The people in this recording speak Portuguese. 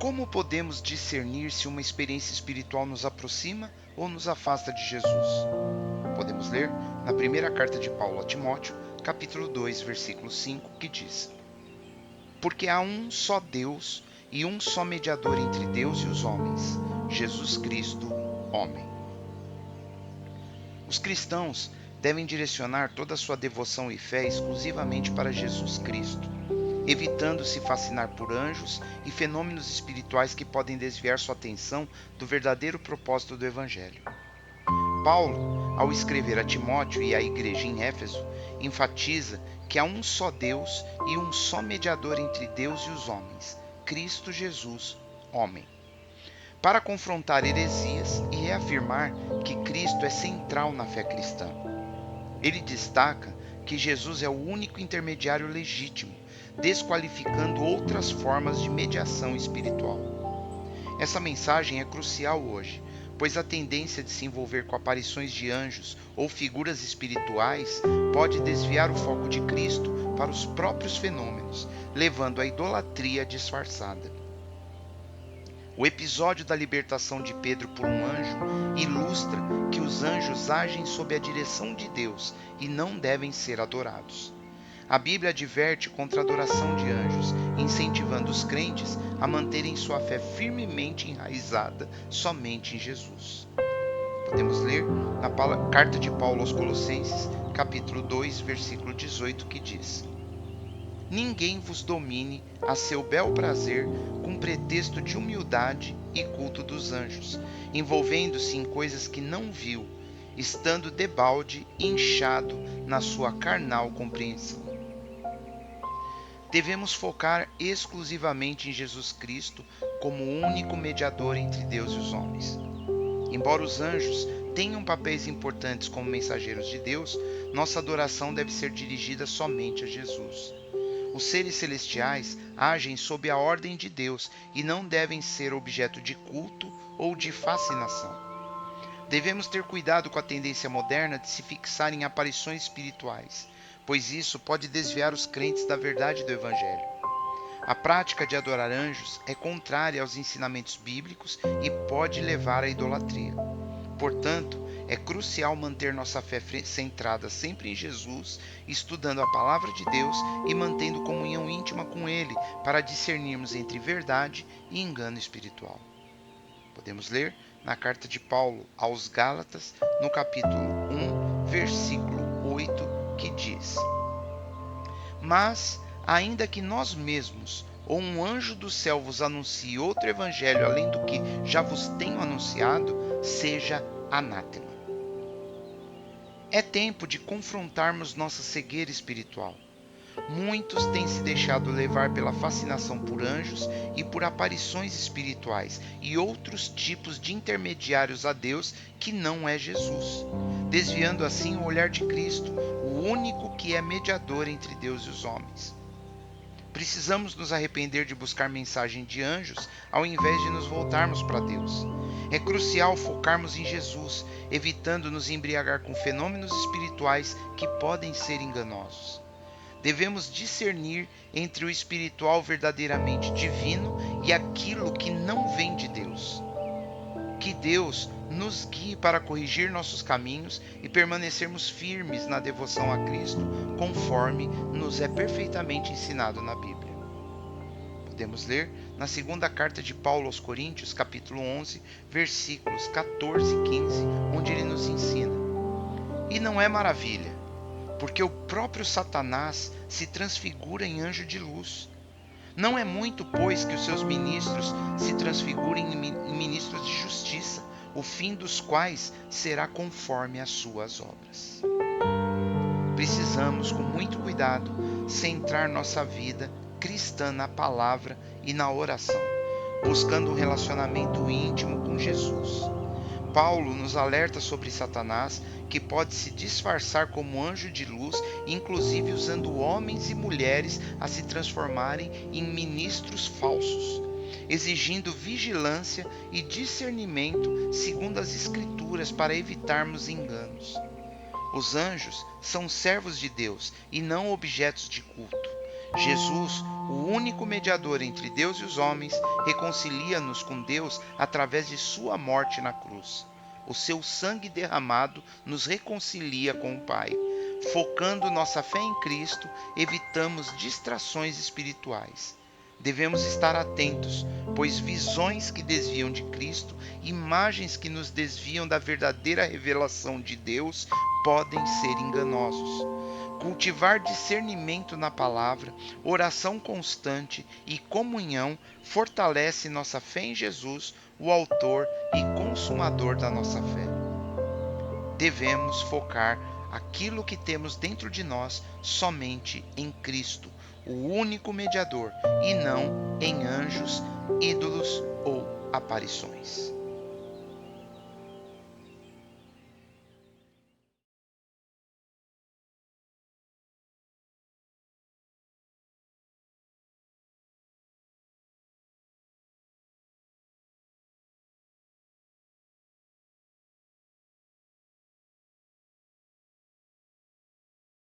Como podemos discernir se uma experiência espiritual nos aproxima ou nos afasta de Jesus? Podemos ler na primeira carta de Paulo a Timóteo, capítulo 2, versículo 5, que diz: Porque há um só Deus e um só mediador entre Deus e os homens, Jesus Cristo, homem. Os cristãos devem direcionar toda a sua devoção e fé exclusivamente para Jesus Cristo, evitando se fascinar por anjos e fenômenos espirituais que podem desviar sua atenção do verdadeiro propósito do Evangelho. Paulo, ao escrever a Timóteo e à igreja em Éfeso, enfatiza que há um só Deus e um só mediador entre Deus e os homens, Cristo Jesus, homem. Para confrontar heresias e reafirmar que Cristo é central na fé cristã. Ele destaca que Jesus é o único intermediário legítimo, desqualificando outras formas de mediação espiritual. Essa mensagem é crucial hoje, pois a tendência de se envolver com aparições de anjos ou figuras espirituais pode desviar o foco de Cristo para os próprios fenômenos, levando à idolatria disfarçada. O episódio da libertação de Pedro por um anjo ilustra que os anjos agem sob a direção de Deus e não devem ser adorados. A Bíblia adverte contra a adoração de anjos, incentivando os crentes a manterem sua fé firmemente enraizada somente em Jesus. Podemos ler na carta de Paulo aos Colossenses, capítulo 2, versículo 18, que diz: Ninguém vos domine a seu bel prazer com pretexto de humildade e culto dos anjos, envolvendo-se em coisas que não viu, estando debalde inchado na sua carnal compreensão. Devemos focar exclusivamente em Jesus Cristo como o único mediador entre Deus e os homens. Embora os anjos tenham papéis importantes como mensageiros de Deus, nossa adoração deve ser dirigida somente a Jesus. Os seres celestiais agem sob a ordem de Deus e não devem ser objeto de culto ou de fascinação. Devemos ter cuidado com a tendência moderna de se fixar em aparições espirituais, pois isso pode desviar os crentes da verdade do Evangelho. A prática de adorar anjos é contrária aos ensinamentos bíblicos e pode levar à idolatria. Portanto, é crucial manter nossa fé centrada sempre em Jesus, estudando a palavra de Deus e mantendo comunhão íntima com Ele para discernirmos entre verdade e engano espiritual. Podemos ler na carta de Paulo aos Gálatas, no capítulo 1, versículo 8, que diz: Mas, ainda que nós mesmos ou um anjo do céu vos anuncie outro evangelho além do que já vos tenho anunciado, seja anátema. É tempo de confrontarmos nossa cegueira espiritual. Muitos têm se deixado levar pela fascinação por anjos e por aparições espirituais e outros tipos de intermediários a Deus que não é Jesus, desviando assim o olhar de Cristo, o único que é mediador entre Deus e os homens. Precisamos nos arrepender de buscar mensagem de anjos ao invés de nos voltarmos para Deus. É crucial focarmos em Jesus, evitando nos embriagar com fenômenos espirituais que podem ser enganosos. Devemos discernir entre o espiritual verdadeiramente divino e aquilo que não vem de Deus. Que Deus nos guie para corrigir nossos caminhos e permanecermos firmes na devoção a Cristo, conforme nos é perfeitamente ensinado na Bíblia. Podemos ler na segunda carta de Paulo aos Coríntios, capítulo 11, versículos 14 e 15, onde ele nos ensina: E não é maravilha, porque o próprio Satanás se transfigura em anjo de luz. Não é muito, pois, que os seus ministros se transfigurem em ministros de justiça, o fim dos quais será conforme as suas obras. Precisamos, com muito cuidado, centrar nossa vida cristã na palavra e na oração, buscando um relacionamento íntimo com Jesus. Paulo nos alerta sobre Satanás, que pode se disfarçar como anjo de luz, inclusive usando homens e mulheres a se transformarem em ministros falsos, exigindo vigilância e discernimento segundo as Escrituras para evitarmos enganos. Os anjos são servos de Deus e não objetos de culto. Jesus O único mediador entre Deus e os homens, reconcilia-nos com Deus através de sua morte na cruz. O seu sangue derramado nos reconcilia com o Pai. Focando nossa fé em Cristo, evitamos distrações espirituais. Devemos estar atentos, pois visões que desviam de Cristo, imagens que nos desviam da verdadeira revelação de Deus, podem ser enganosos. Cultivar discernimento na palavra, oração constante e comunhão fortalece nossa fé em Jesus, o autor e consumador da nossa fé. Devemos focar aquilo que temos dentro de nós somente em Cristo, o único mediador, e não em anjos, ídolos ou aparições.